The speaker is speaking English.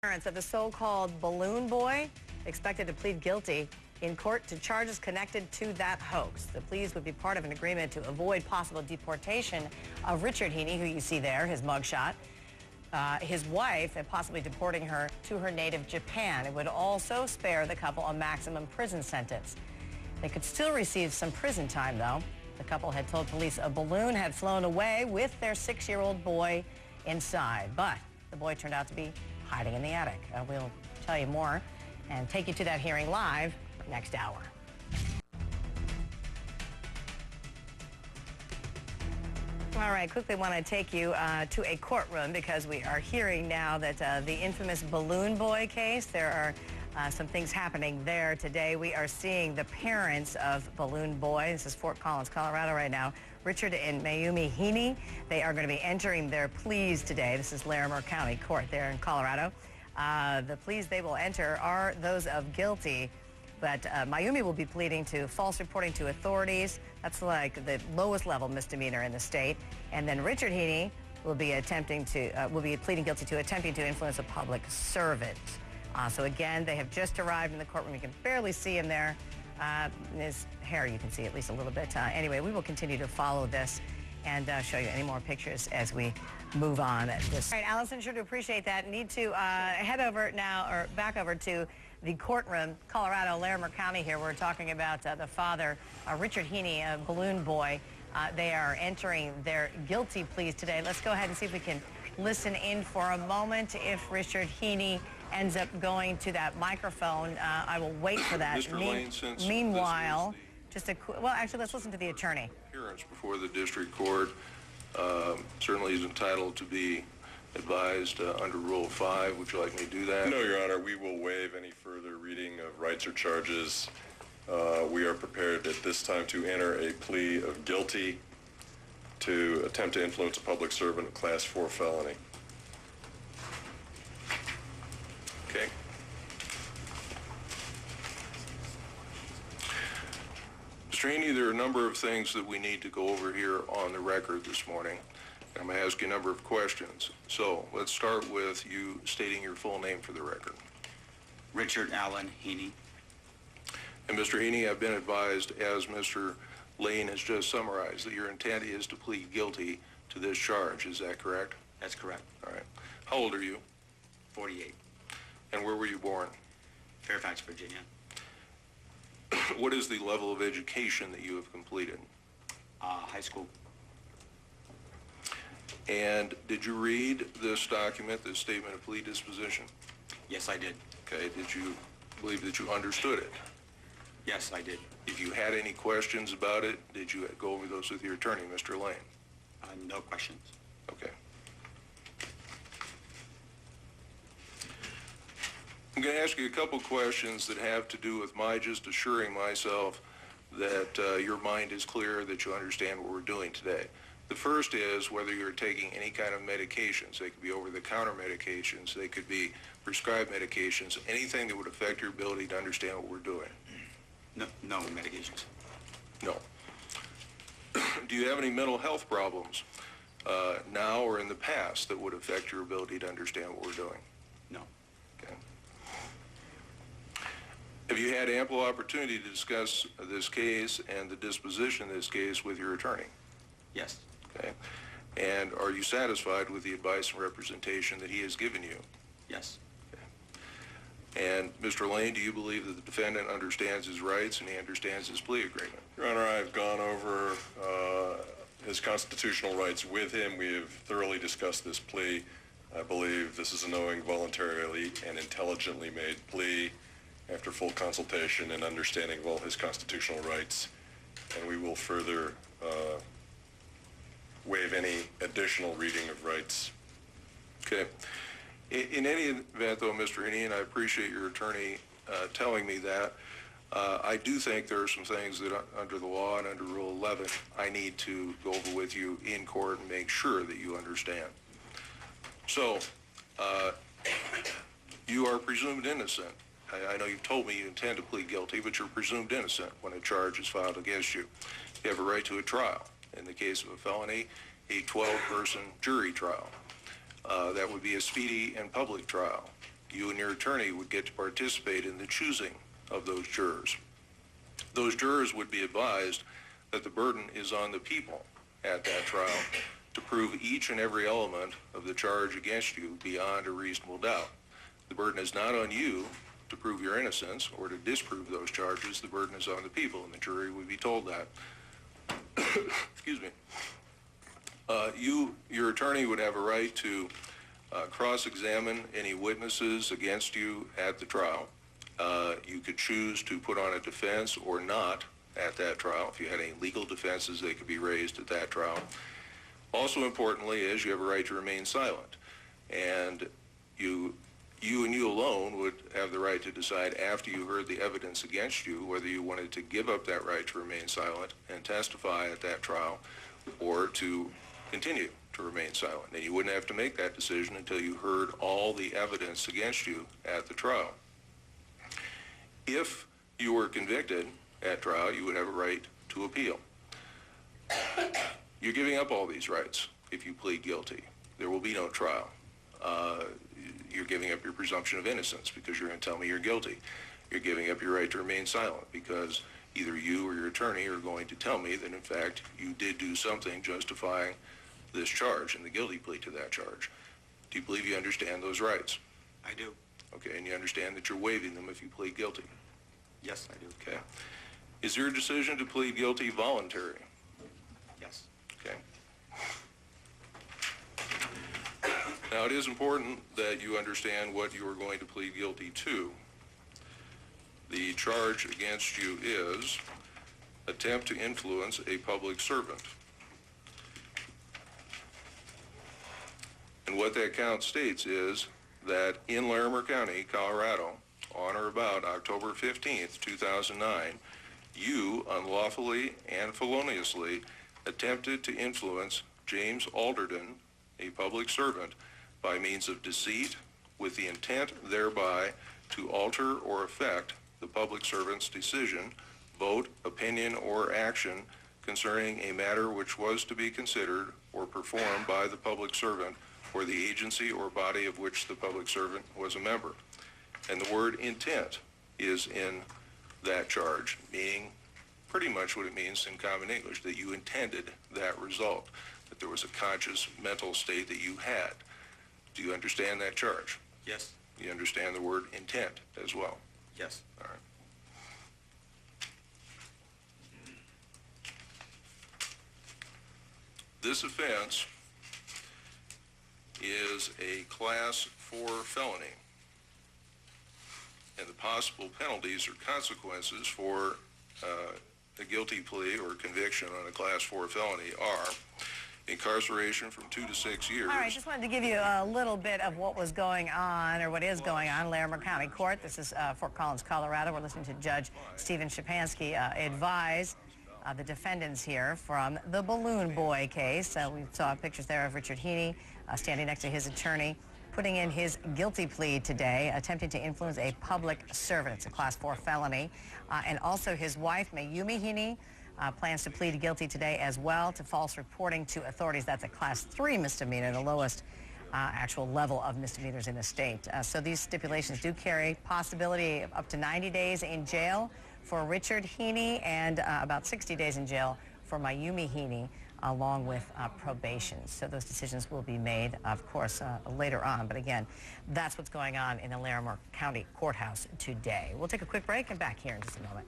Parents of the so-called balloon boy expected to plead guilty in court to charges connected to that hoax. The pleas would be part of an agreement to avoid possible deportation of Richard Heene, who you see there, his mugshot, his wife, and possibly deporting her to her native Japan. It would also spare the couple a maximum prison sentence. They could still receive some prison time, though. The couple had told police a balloon had flown away with their 6-year-old boy inside, but the boy turned out to be hiding in the attic. We'll tell you more and take you to that hearing live next hour. All right, quickly want to take you to a courtroom because we are hearing now that the infamous balloon boy case, there are some things happening there today. We are seeing the parents of balloon boy. This is Fort Collins, Colorado right now. Richard and Mayumi Heene. They are going to be entering their pleas today. This is Larimer County Court there in Colorado. The pleas they will enter are those of guilty, but Mayumi will be pleading to false reporting to authorities. That's like the lowest level misdemeanor in the state. And then Richard Heene will be pleading guilty to attempting to influence a public servant. So again, they have just arrived in the courtroom. You can barely see him there. His hair, you can see at least a little bit. Anyway, we will continue to follow this and show you any more pictures as we move on. All right, Allison, sure to appreciate that. Need to head over now, or back over to the courtroom, Colorado, Larimer County here. We're talking about the father, Richard Heene, a balloon boy. They are entering their guilty pleas today. Let's go ahead and see if we can listen in for a moment. If Richard Heene ends up going to that microphone, I will wait for that. Mr. Lane, since meanwhile, well, actually, let's listen to the attorney. Appearance before the district court, certainly is entitled to be advised under Rule 5. Would you like me to do that? No, Your Honor. We will waive any further reading of rights or charges. We are prepared at this time to enter a plea of guilty to attempt to influence a public servant, a Class 4 felony. Okay. Mr. Heene, there are a number of things that we need to go over here on the record this morning. I'm going to ask you a number of questions. So let's start with you stating your full name for the record. Richard Allen Heene. And Mr. Heene, I've been advised, as Mr. Lane has just summarized, that your intent is to plead guilty to this charge. Is that correct? That's correct. All right. How old are you? 48. And where were you born? Fairfax, Virginia. What is the level of education that you have completed? High school. And did you read this document, this statement of plea disposition? Yes, I did. Okay. Did you believe that you understood it? Yes, I did. If you had any questions about it, did you go over those with your attorney, Mr. Lane? No questions. Okay. I'm going to ask you a couple questions that have to do with my just assuring myself that your mind is clear, that you understand what we're doing today. The first is whether you're taking any kind of medications. They could be over-the-counter medications. They could be prescribed medications. Anything that would affect your ability to understand what we're doing. No medications. No. Do you have any mental health problems now or in the past that would affect your ability to understand what we're doing? No. Okay. Have you had ample opportunity to discuss this case and the disposition of this case with your attorney? Yes. Okay. And are you satisfied with the advice and representation that he has given you? Yes. And Mr. Lane, do you believe that the defendant understands his rights and he understands his plea agreement? Your Honor, I've gone over his constitutional rights with him. We have thoroughly discussed this plea. I believe this is a knowing, voluntarily, and intelligently made plea after full consultation and understanding of all his constitutional rights. And we will further waive any additional reading of rights. Okay. In any event, though, Mr. Heene, and I appreciate your attorney telling me that, I do think there are some things that under the law and under Rule 11, I need to go over with you in court and make sure that you understand. So, you are presumed innocent. I know you've told me you intend to plead guilty, but you're presumed innocent when a charge is filed against you. You have a right to a trial. In the case of a felony, a 12-person jury trial. That would be a speedy and public trial. You and your attorney would get to participate in the choosing of those jurors. Those jurors would be advised that the burden is on the people at that trial to prove each and every element of the charge against you beyond a reasonable doubt. The burden is not on you to prove your innocence or to disprove those charges. The burden is on the people, and the jury would be told that. Excuse me. Your attorney would have a right to cross-examine any witnesses against you at the trial. You could choose to put on a defense or not at that trial. If you had any legal defenses, they could be raised at that trial. Also importantly is you have a right to remain silent. And you and you alone would have the right to decide after you heard the evidence against you whether you wanted to give up that right to remain silent and testify at that trial or to continue to remain silent. And you wouldn't have to make that decision until you heard all the evidence against you at the trial. If you were convicted at trial, you would have a right to appeal. You're giving up all these rights if you plead guilty. There will be no trial. You're giving up your presumption of innocence because you're going to tell me you're guilty. You're giving up your right to remain silent because either you or your attorney are going to tell me that, in fact, you did do something justifying this charge and the guilty plea to that charge. Do you believe you understand those rights? I do. Okay, and you understand that you're waiving them if you plead guilty? Yes, I do. Okay. Is your decision to plead guilty voluntary? Yes. Okay. Now, it is important that you understand what you are going to plead guilty to. The charge against you is attempt to influence a public servant. And what that count states is that in Larimer County, Colorado, on or about October 15th, 2009, you unlawfully and feloniously attempted to influence James Alderton, a public servant, by means of deceit with the intent thereby to alter or affect the public servant's decision, vote, opinion, or action concerning a matter which was to be considered or performed by the public servant or the agency or body of which the public servant was a member. And the word intent is in that charge, meaning pretty much what it means in common English, that you intended that result, that there was a conscious mental state that you had. Do you understand that charge? Yes. You understand the word intent as well? Yes. All right. This offense is a Class 4 felony, and the possible penalties or consequences for a guilty plea or conviction on a Class 4 felony are incarceration from 2 to 6 years. All right, just wanted to give you a little bit of what was going on, or what is going on in Larimer County Court. This is Fort Collins, Colorado. We're listening to Judge Stephen Shapansky advise the defendants here from the Balloon Boy case. We saw pictures there of Richard Heene standing next to his attorney, putting in his guilty plea today, attempting to influence a public servant. It's a Class 4 felony. And also his wife, Mayumi Heene, plans to plead guilty today as well to false reporting to authorities. That's a Class 3 misdemeanor, the lowest actual level of misdemeanors in the state. So these stipulations do carry possibility of up to 90 days in jail for Richard Heene and about 60 days in jail for Mayumi Heene, along with probation. So those decisions will be made, of course, later on. But again, that's what's going on in the Larimer County Courthouse today. We'll take a quick break and back here in just a moment.